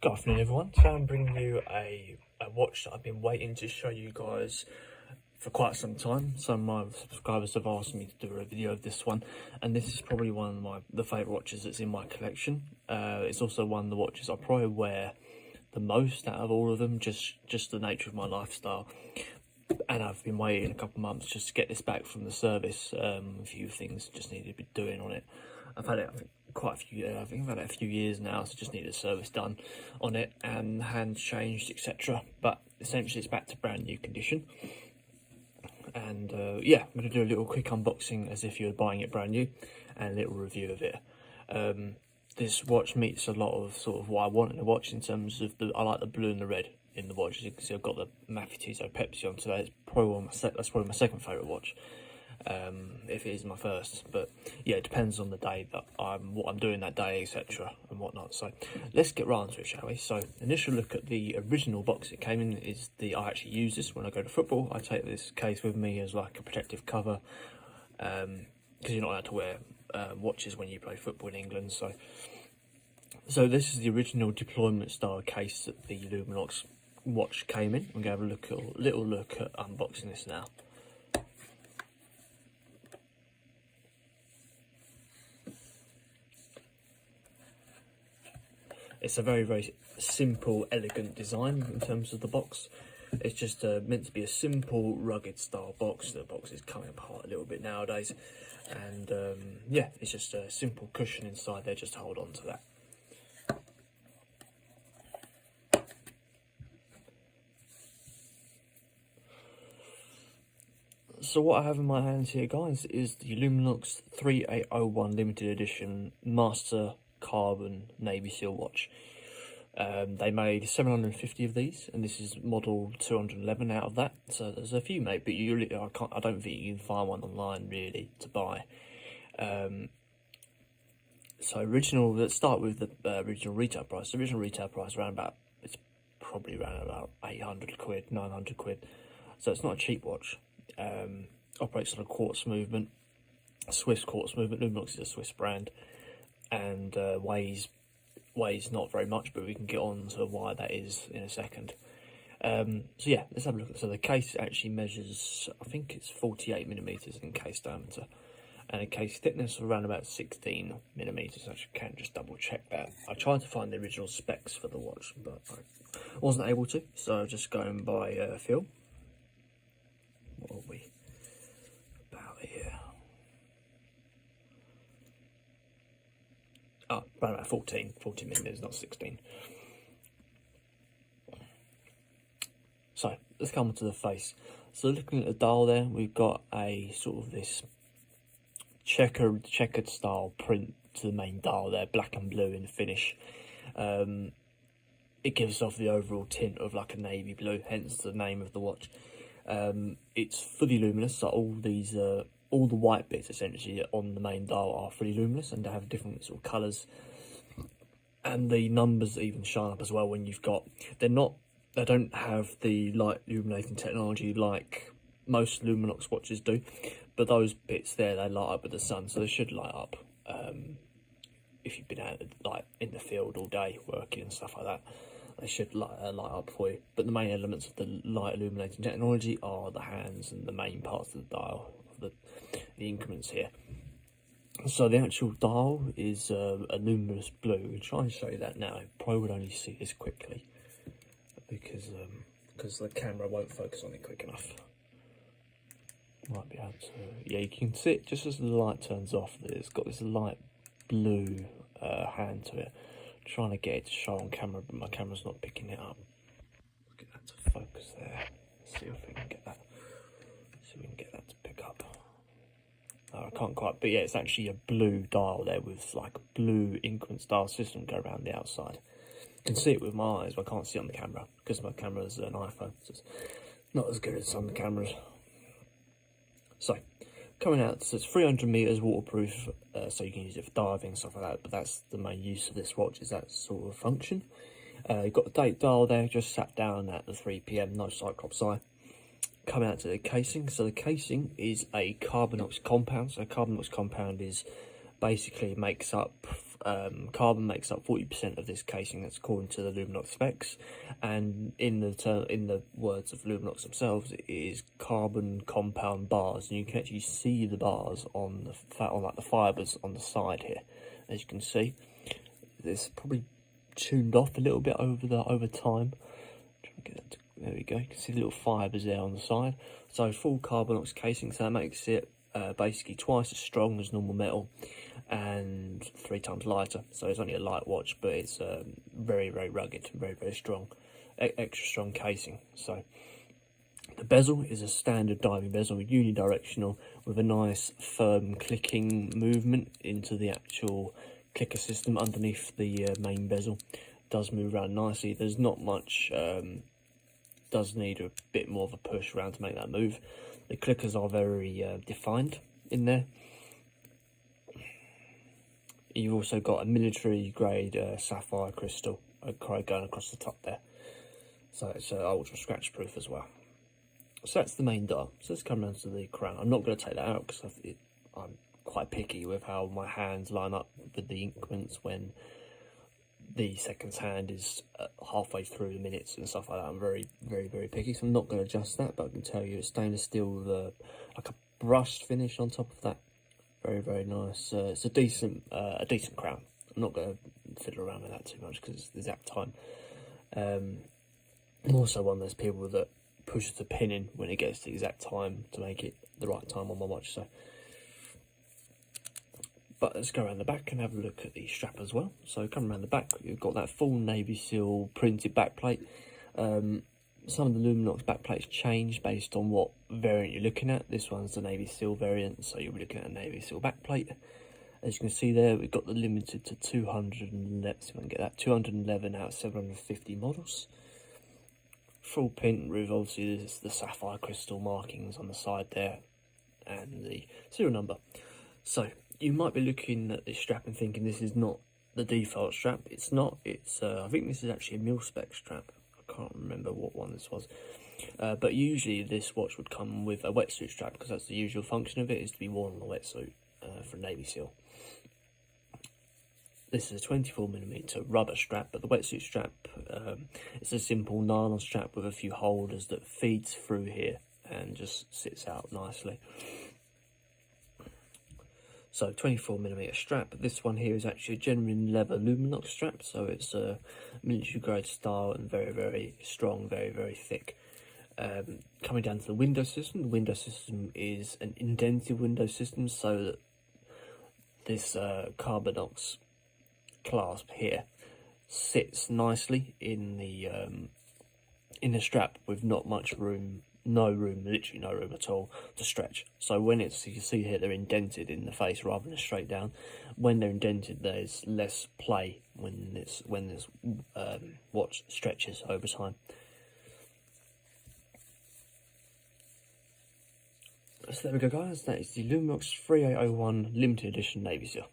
Good afternoon everyone. Today I'm bringing you a watch that I've been waiting to show you guys for quite some time. Some of my subscribers have asked me to do a video of this one, and this is probably one of the favourite watches that's in my collection. It's also one of the watches I probably wear the most out of all of them, just the nature of my lifestyle. And I've been waiting a couple of months just to get this back from the service. A few things just needed to be doing on it. I've had it, I think, quite a few. I think I've had it a few years now, so just needed a service done on it and hands changed, etc. But essentially, it's back to brand new condition. And yeah, I'm going to do a little quick unboxing as if you were buying it brand new, and a little review of it. This watch meets a lot of sort of what I want in a watch in terms of I like the blue and the red in the watch. As you can see, I've got the Tissot Pepsi on today. It's probably that's probably my second favourite watch. If it is my first, but yeah, it depends on the day that what I'm doing that day, etc. and whatnot. So let's get right onto it, shall we? So initial look at the original box it came in is I actually use this when I go to football. I take this case with me as like a protective cover, because you're not allowed to wear watches when you play football in England. So this is the original deployment style case that the Luminox watch came in. I'm going to have a little look at unboxing this now. It's a very, very simple, elegant design in terms of the box. It's just meant to be a simple, rugged style box. The box is coming apart a little bit nowadays. And yeah, it's just a simple cushion inside there, just to hold on to that. So what I have in my hands here, guys, is the Luminox 3801 limited edition Master Carbon Navy Seal watch. They made 750 of these, and this is model 211 out of that. So there's a few made, but I don't think you can find one online really to buy. So let's start with the original retail price. The original retail price it's probably around about 800 quid, 900 quid. So it's not a cheap watch. Operates on a quartz movement, Swiss quartz movement. Luminox is a Swiss brand, and weighs not very much, but we can get on to why that is in a second. So yeah, let's have a look. So the case actually measures, I think it's 48mm in case diameter, and a case thickness of around about 16mm. I can just double check that. I tried to find the original specs for the watch, but I wasn't able to, so just going by feel. What are we about here? Oh, around about 14 millimeters, not 16. So let's come to the face. So looking at the dial there, we've got a sort of this checkered style print to the main dial there, black and blue in the finish. It gives off the overall tint of like a navy blue, hence the name of the watch. It's fully luminous, so all the white bits essentially on the main dial are fully luminous, and they have different sort of colours, and the numbers even shine up as well when you've got. They don't have the light illuminating technology like most Luminox watches do, but those bits there, they light up with the sun, so they should light up if you've been out like in the field all day working and stuff like that. They should light up for you. But the main elements of the light illuminating technology are the hands and the main parts of the dial, the increments here. So the actual dial is a luminous blue. I'll try and show you that now. I probably would only see this quickly because the camera won't focus on it quick enough. Might be able to. Yeah, you can see it just as the light turns off. It's got this light blue hand to it. Trying to get it to show on camera, but my camera's not picking it up. Let's get that to focus there. Let's see if we can get that. See if we can get that to pick up. I can't quite, but yeah, it's actually a blue dial there with like a blue increment style system go around the outside. I can see it with my eyes, but I can't see it on the camera because my camera is an iPhone, so it's not as good as some cameras. So coming out, so it's 300 meters waterproof, so you can use it for diving, stuff like that, but that's the main use of this watch, is that sort of function. You've got the date dial there, just sat down at the 3 PM, no Cyclops eye. Coming out to the casing, so the casing is a Carbonox compound. So Carbonox compound is basically makes up Carbon makes up 40% of this casing. That's according to the Luminox specs, and in the words of Luminox themselves, it is carbon compound bars, and you can actually see the bars on the fibres on the side here. As you can see, it's probably tuned off a little bit over time. There we go. You can see the little fibres there on the side. So full Carbonox casing, so that makes it basically twice as strong as normal metal and 3 times lighter. So it's only a light watch, but it's very, very rugged, very, very strong, extra strong casing. So the bezel is a standard diving bezel, unidirectional, with a nice firm clicking movement into the actual clicker system underneath the main bezel. It does move around nicely. There's not much. Does need a bit more of a push around to make that move. The clickers are very defined in there. You've also got a military grade sapphire crystal going across the top there, so it's ultra scratch proof as well. So that's the main dial. So let's come down to the crown. I'm not going to take that out because I'm quite picky with how my hands line up with the increments when the seconds hand is halfway through the minutes and stuff like that. I'm very, very, very picky, so I'm not going to adjust that, but I can tell you it's stainless steel with like a brushed finish on top of that. Very, very nice. It's a decent crown. I'm not going to fiddle around with that too much because it's the exact time. I'm also one of those people that pushes the pin in when it gets to the exact time to make it the right time on my watch. So, but let's go around the back and have a look at the strap as well. So come around the back, you've got that full navy seal printed backplate. Some of the Luminox backplates change based on what variant you're looking at. This one's the navy seal variant, so you'll be looking at a navy seal backplate. As you can see there, we've got the limited to 211, see if I can get that, 211 out of 750 models. Full pin with obviously there's the sapphire crystal markings on the side there and the serial number. So you might be looking at this strap and thinking this is not the default strap. It's not. It's I think this is actually a mil-spec strap. I can't remember what one this was. But usually this watch would come with a wetsuit strap because that's the usual function of it, is to be worn on a wetsuit for Navy SEAL. This is a 24mm rubber strap, but the wetsuit strap, it's a simple nylon strap with a few holders that feeds through here and just sits out nicely. So 24mm strap. This one here is actually a genuine leather Luminox strap, so it's a military grade style and very, very strong, very, very thick. Coming down to the window system, the window system is an indented window system, so that this Carbonox clasp here sits nicely in the strap with not much room. No room, literally no room at all to stretch. So when it's, you can see here, they're indented in the face rather than straight down. When they're indented, there's less play when this watch stretches over time. So there we go, guys. That is the Luminox 3801 limited edition Navy SEAL.